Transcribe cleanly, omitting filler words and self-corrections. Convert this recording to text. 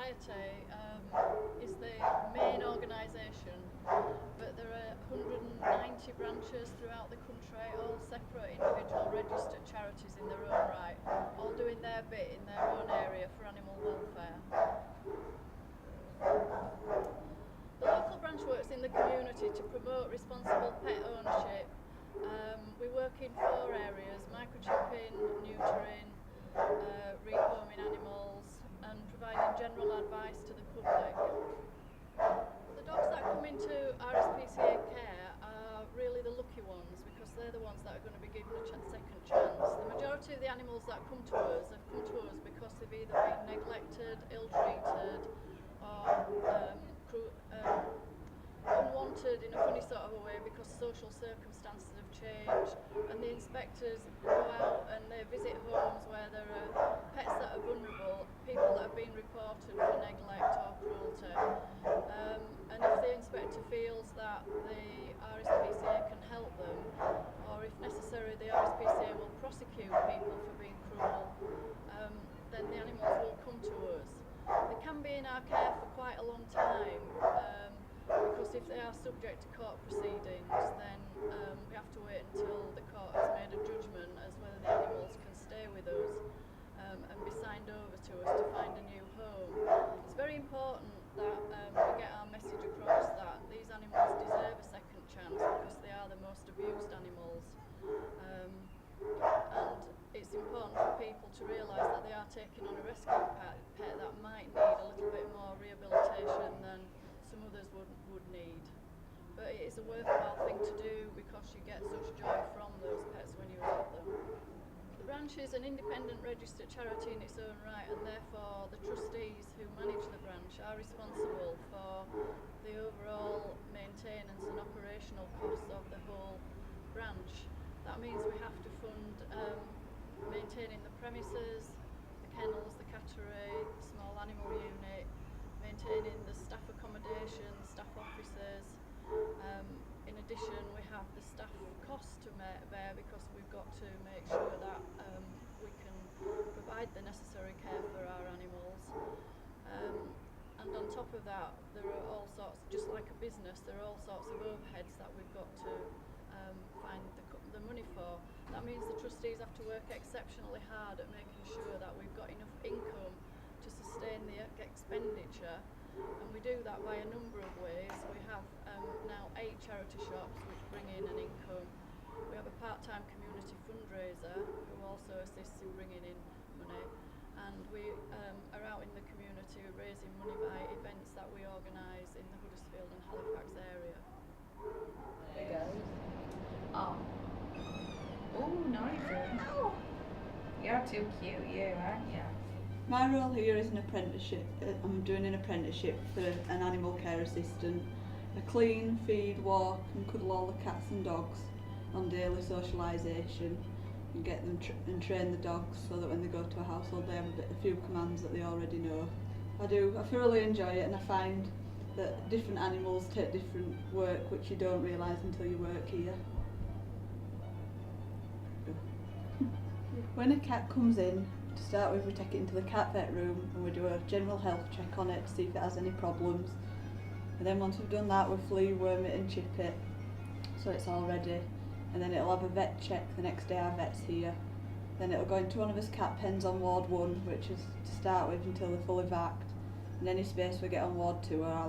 Society is the main organisation, but there are 190 branches throughout the country, all separate individual registered charities in their own right, all doing their bit in their own area for animal welfare. The local branch works in the community to promote responsible pet ownership. We work in 4 areas: microchipping, neutering, rehoming animals, and providing general advice to the public. The dogs that come into RSPCA care are really the lucky ones, because they're the ones that are going to be given a second chance. The majority of the animals that come to us have come to us because they've either been neglected, ill-treated, or unwanted in a funny sort of a way because social circumstances have changed, and the inspectors go out and they visit homes where there are pets that are vulnerable, people that have been reported for neglect or cruelty, and if the inspector feels that the RSPCA can help them, or if necessary the RSPCA will prosecute people for being cruel, then the animals will come to us. They can be in our care for quite a long time, because if they are subject to court proceedings, then we have to wait until the court has made a judgment as whether the animals can stay with us and be signed over to us to find a new home. It's very important that we get our message across that these animals deserve a second chance because they are the most abused animals. And it's important for people to realise that they are taking on a rescue pet that might need a little bit more rehabilitation than some others would need. But it is a worthwhile thing to do because you get such joy from those pets when you adopt them. The branch is an independent registered charity in its own right, and therefore the trustees who manage the branch are responsible for the overall maintenance and operational costs of the whole branch. That means we have to fund maintaining the premises, the kennels, the cattery, the small animal unit, maintaining the staff accommodation, staff offices. In addition, we have the staff costs to bear because we've got to make sure that we can provide the necessary care for our animals. And on top of that, there are all sorts, just like a business, there are all sorts of overheads that we've got to find the money for. That means the trustees have to work exceptionally hard at making sure that we've got enough income to sustain the expenditure, and we do that by a number of ways. We have now 8 charity shops which bring in an income. We have a part-time community fundraiser who also assists in bringing in money, and we are out in the community raising money by events that we organise in the Huddersfield and Halifax area. There you go. Oh. Oh, nice. Oh. You're too cute, you, aren't you? My role here is an apprenticeship. I'm doing an apprenticeship for an animal care assistant. I clean, feed, walk and cuddle all the cats and dogs on daily socialisation and get them and train the dogs so that when they go to a household they have a few commands that they already know. I thoroughly enjoy it, and I find that different animals take different work which you don't realise until you work here. When a cat comes in, to start with we take it into the cat vet room and we do a general health check on it to see if it has any problems. And then once we've done that, we flea, worm it and chip it so it's all ready. And then it'll have a vet check the next day. Our vet's here. Then it'll go into one of his cat pens on ward 1, which is to start with until they're fully vacced. And any space we get on ward 2 are